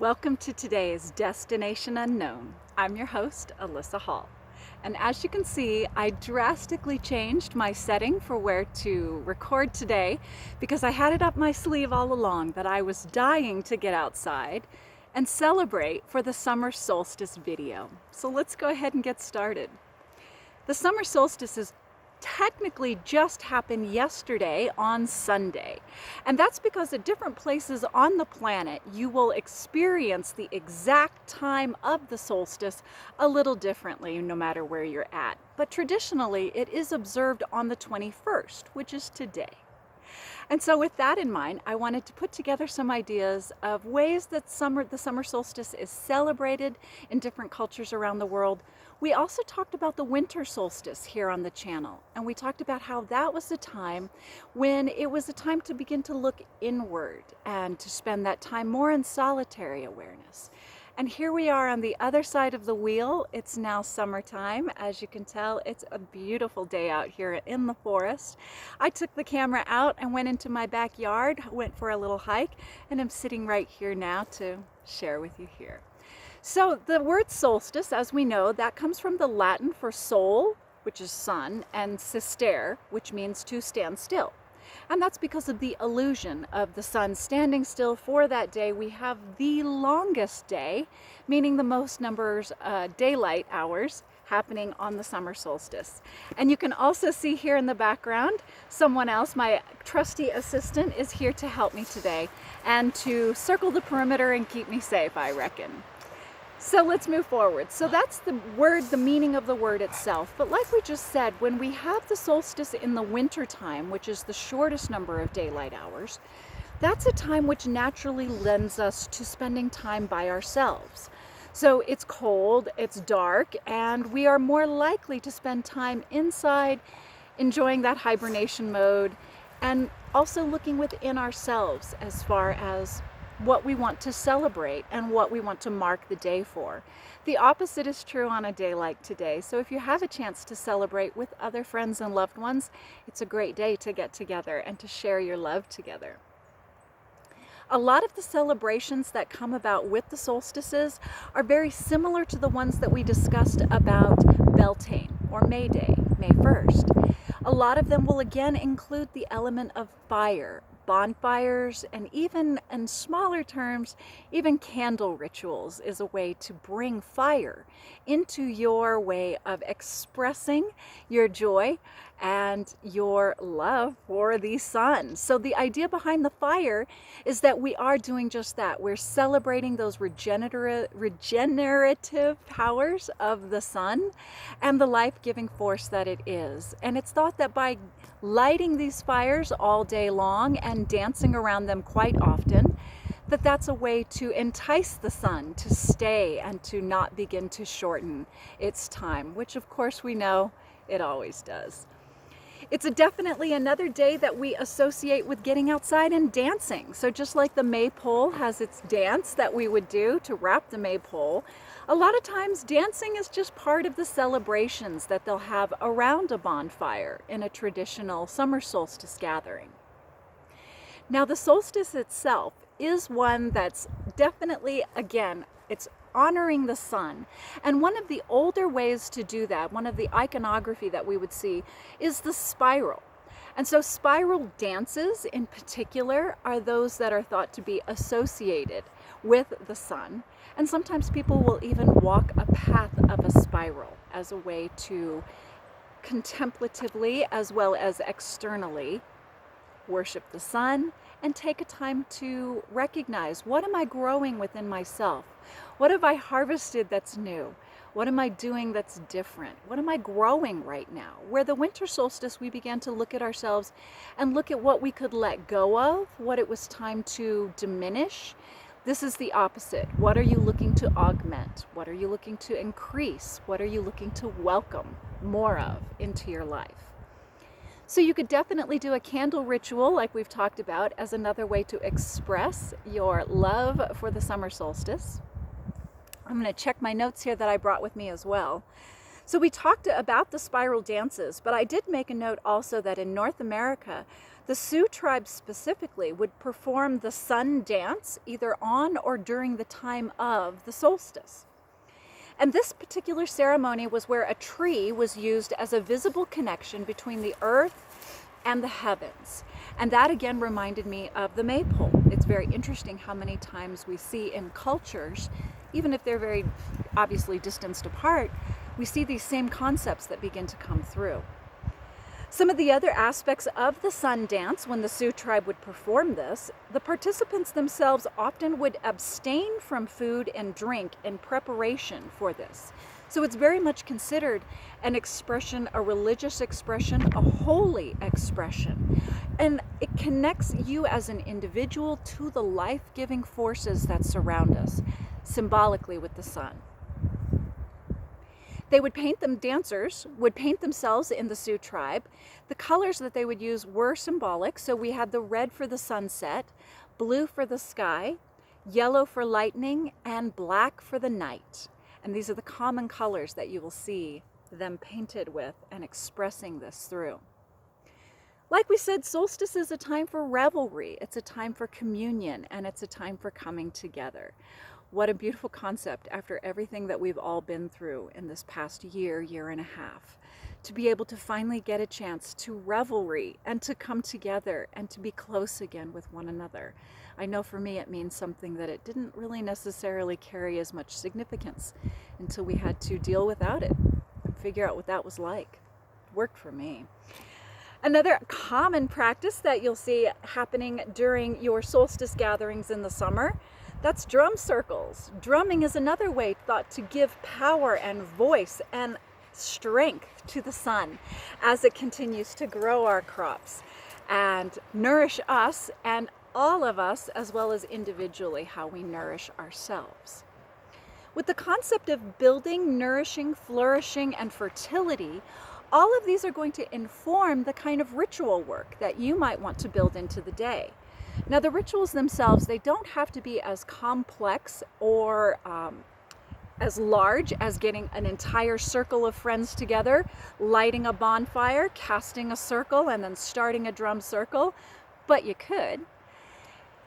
Welcome to today's Destination Unknown. I'm your host, Alyssa Hall. And as you can see, I drastically changed my setting for where to record today because I had it up my sleeve all along that I was dying to get outside and celebrate for the summer solstice video. So let's go ahead and get started. The summer solstice is technically just happened yesterday on Sunday. And that's because at different places on the planet, you will experience the exact time of the solstice a little differently no matter where you're at. But traditionally, it is observed on the 21st, which is today. And so with that in mind, I wanted to put together some ideas of ways that the summer solstice is celebrated in different cultures around the world. We also talked about the winter solstice here on the channel, and we talked about how that was the time when it was a time to begin to look inward and to spend that time more in solitary awareness. And here we are on the other side of the wheel. It's now summertime. As you can tell, it's a beautiful day out here in the forest. I took the camera out and went into my backyard, went for a little hike, and I'm sitting right here now to share with you here. So the word solstice, as we know, that comes from the Latin for sol, which is sun, and sister, which means to stand still. And that's because of the illusion of the sun standing still for that day. We have the longest day, meaning the most numbers daylight hours happening on the summer solstice. And you can also see here in the background, someone else, my trusty assistant, is here to help me today and to circle the perimeter and keep me safe, I reckon. So let's move forward. So that's the word, the meaning of the word itself. But like we just said, when we have the solstice in the winter time, which is the shortest number of daylight hours, that's a time which naturally lends us to spending time by ourselves. So it's cold, it's dark, and we are more likely to spend time inside, enjoying that hibernation mode, and also looking within ourselves as far as what we want to celebrate and what we want to mark the day for. The opposite is true on a day like today. So if you have a chance to celebrate with other friends and loved ones, it's a great day to get together and to share your love together. A lot of the celebrations that come about with the solstices are very similar to the ones that we discussed about Beltane or May Day, May 1st. A lot of them will again include the element of fire, bonfires, and even in smaller terms, even candle rituals is a way to bring fire into your way of expressing your joy and your love for the sun. So the idea behind the fire is that we are doing just that. We're celebrating those regenerative powers of the sun and the life-giving force that it is. And it's thought that by lighting these fires all day long and dancing around them quite often, that's a way to entice the sun to stay and to not begin to shorten its time, which of course we know it always does. It's definitely another day that we associate with getting outside and dancing. So just like the maypole has its dance that we would do to wrap the maypole, a lot of times dancing is just part of the celebrations that they'll have around a bonfire in a traditional summer solstice gathering. Now the solstice itself is one that's definitely, again, it's honoring the sun. And one of the older ways to do that, one of the iconography that we would see, is the spiral. And so spiral dances in particular are those that are thought to be associated with the sun. And sometimes people will even walk a path of a spiral as a way to contemplatively as well as externally worship the sun and take a time to recognize, what am I growing within myself? What have I harvested that's new? What am I doing that's different? What am I growing right now? Where the winter solstice, we began to look at ourselves and look at what we could let go of, what it was time to diminish. This is the opposite. What are you looking to augment? What are you looking to increase? What are you looking to welcome more of into your life? So you could definitely do a candle ritual like we've talked about as another way to express your love for the summer solstice. I'm going to check my notes here that I brought with me as well. So we talked about the spiral dances, but I did make a note also that in North America, The Sioux tribe specifically would perform the sun dance either on or during the time of the solstice. And this particular ceremony was where a tree was used as a visible connection between the earth and the heavens. And that again reminded me of the maypole. It's very interesting how many times we see in cultures, even if they're very obviously distanced apart, we see these same concepts that begin to come through. Some of the other aspects of the sun dance when the Sioux tribe would perform this, the participants themselves often would abstain from food and drink in preparation for this. So it's very much considered an expression, a religious expression, a holy expression. And it connects you as an individual to the life-giving forces that surround us, symbolically with the sun. Dancers would paint themselves in the Sioux tribe. The colors that they would use were symbolic. So we had the red for the sunset, blue for the sky, yellow for lightning, and black for the night. And these are the common colors that you will see them painted with and expressing this through. Like we said, solstice is a time for revelry. It's a time for communion, and it's a time for coming together. What a beautiful concept after everything that we've all been through in this past year, year and a half, to be able to finally get a chance to revelry and to come together and to be close again with one another. I know for me it means something that it didn't really necessarily carry as much significance until we had to deal without it and figure out what that was like. It worked for me. Another common practice that you'll see happening during your solstice gatherings in the summer, that's drum circles. Drumming is another way thought to give power and voice and strength to the sun as it continues to grow our crops and nourish us and all of us, as well as individually how we nourish ourselves. With the concept of building, nourishing, flourishing, and fertility, all of these are going to inform the kind of ritual work that you might want to build into the day. Now, the rituals themselves, they don't have to be as complex or as large as getting an entire circle of friends together, lighting a bonfire, casting a circle, and then starting a drum circle, but you could.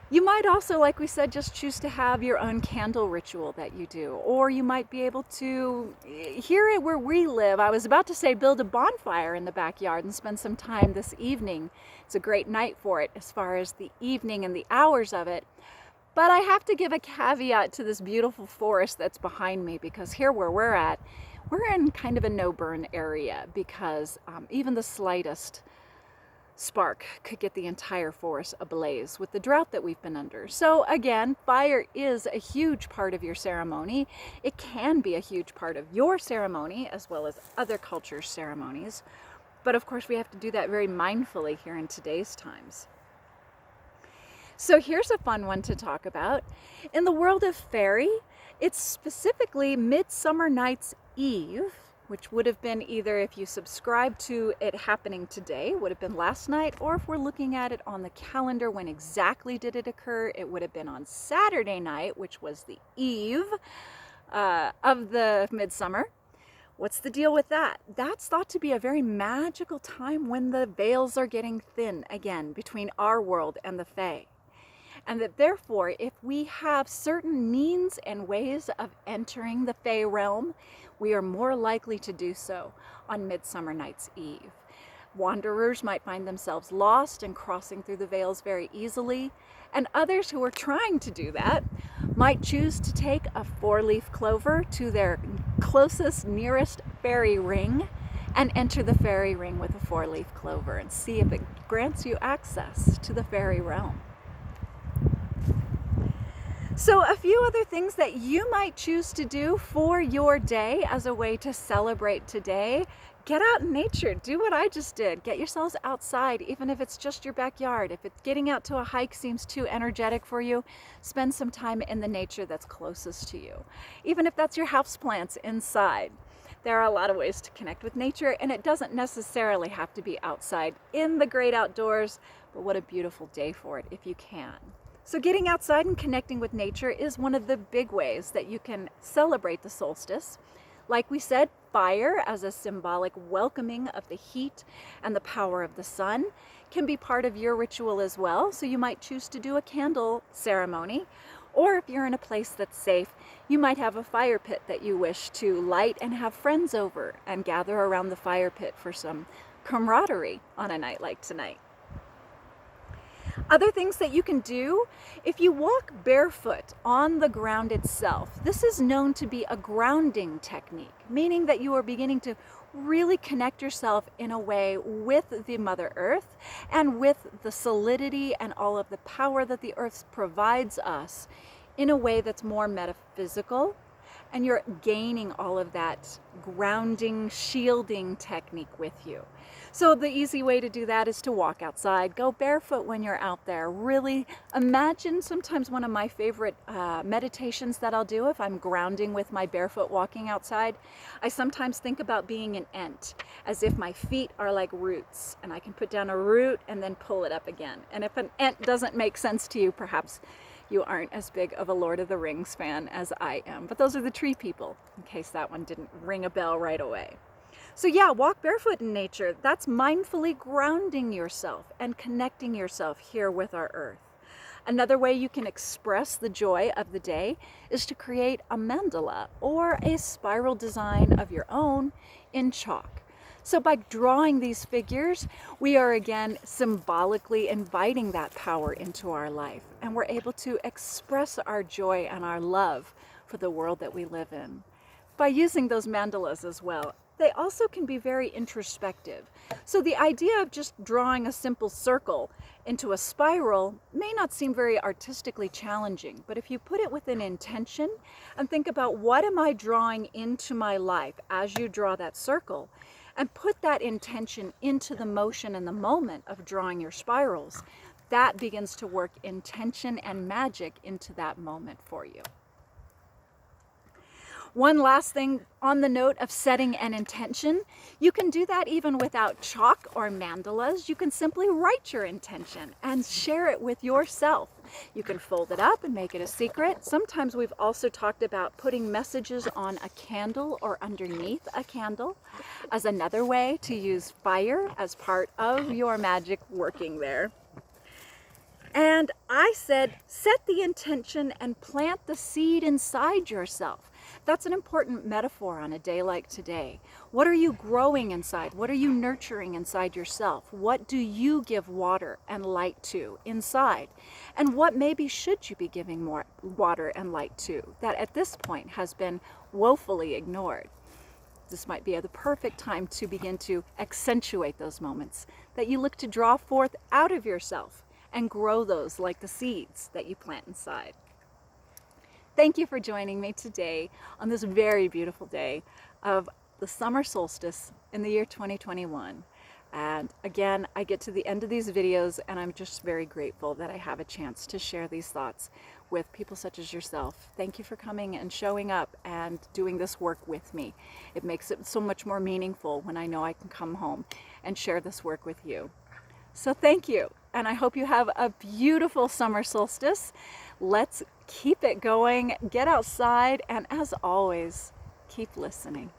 You might also, like we said, just choose to have your own candle ritual that you do, or you might be able to, here where we live, I was about to say build a bonfire in the backyard and spend some time this evening. It's a great night for it as far as the evening and the hours of it. But I have to give a caveat to this beautiful forest that's behind me, because here where we're at, we're in kind of a no-burn area, because even the slightest spark could get the entire forest ablaze with the drought that we've been under. So again, fire is a huge part of your ceremony. It can be a huge part of your ceremony as well as other cultures' ceremonies. But of course, we have to do that very mindfully here in today's times. So here's a fun one to talk about. In the world of fairy, it's specifically Midsummer Night's Eve, which would have been either, if you subscribe to it happening today, would have been last night, or if we're looking at it on the calendar, when exactly did it occur, it would have been on Saturday night, which was the eve of the midsummer. What's the deal with that? That's thought to be a very magical time when the veils are getting thin again between our world and the Fae. And that therefore, if we have certain means and ways of entering the Fae realm, we are more likely to do so on Midsummer Night's Eve. Wanderers might find themselves lost and crossing through the veils very easily, and others who are trying to do that might choose to take a 4-leaf clover to their closest, nearest fairy ring and enter the fairy ring with a 4-leaf clover and see if it grants you access to the fairy realm. So a few other things that you might choose to do for your day as a way to celebrate today. Get out in nature. Do what I just did. Get yourselves outside, even if it's just your backyard. If it's getting out to a hike seems too energetic for you, spend some time in the nature that's closest to you. Even if that's your houseplants inside. There are a lot of ways to connect with nature, and it doesn't necessarily have to be outside in the great outdoors, but what a beautiful day for it if you can. So getting outside and connecting with nature is one of the big ways that you can celebrate the solstice. Like we said, fire as a symbolic welcoming of the heat and the power of the sun can be part of your ritual as well. So you might choose to do a candle ceremony, or if you're in a place that's safe, you might have a fire pit that you wish to light and have friends over and gather around the fire pit for some camaraderie on a night like tonight. Other things that you can do, if you walk barefoot on the ground itself, this is known to be a grounding technique, meaning that you are beginning to really connect yourself in a way with the Mother Earth and with the solidity and all of the power that the Earth provides us in a way that's more metaphysical, and you're gaining all of that grounding, shielding technique with you. So the easy way to do that is to walk outside, go barefoot when you're out there. Really imagine, sometimes one of my favorite meditations that I'll do if I'm grounding with my barefoot walking outside, I sometimes think about being an ant, as if my feet are like roots, and I can put down a root and then pull it up again. And if an ant doesn't make sense to you, perhaps you aren't as big of a Lord of the Rings fan as I am. But those are the tree people, in case that one didn't ring a bell right away. So yeah, walk barefoot in nature. That's mindfully grounding yourself and connecting yourself here with our earth. Another way you can express the joy of the day is to create a mandala or a spiral design of your own in chalk. So by drawing these figures, we are again symbolically inviting that power into our life, and we're able to express our joy and our love for the world that we live in. By using those mandalas as well, they also can be very introspective. So the idea of just drawing a simple circle into a spiral may not seem very artistically challenging, but if you put it with an intention and think about what am I drawing into my life as you draw that circle, and put that intention into the motion and the moment of drawing your spirals, that begins to work intention and magic into that moment for you. One last thing on the note of setting an intention, you can do that even without chalk or mandalas. You can simply write your intention and share it with yourself. You can fold it up and make it a secret. Sometimes we've also talked about putting messages on a candle or underneath a candle as another way to use fire as part of your magic working there. And I said, set the intention and plant the seed inside yourself. That's an important metaphor on a day like today. What are you growing inside? What are you nurturing inside yourself? What do you give water and light to inside? And what maybe should you be giving more water and light to that at this point has been woefully ignored? This might be the perfect time to begin to accentuate those moments that you look to draw forth out of yourself and grow those like the seeds that you plant inside. Thank you for joining me today on this very beautiful day of the summer solstice in the year 2021. And again, I get to the end of these videos and I'm just very grateful that I have a chance to share these thoughts with people such as yourself. Thank you for coming and showing up and doing this work with me. It makes it so much more meaningful when I know I can come home and share this work with you. So thank you, and I hope you have a beautiful summer solstice. Let's keep it going, get outside, and as always, keep listening.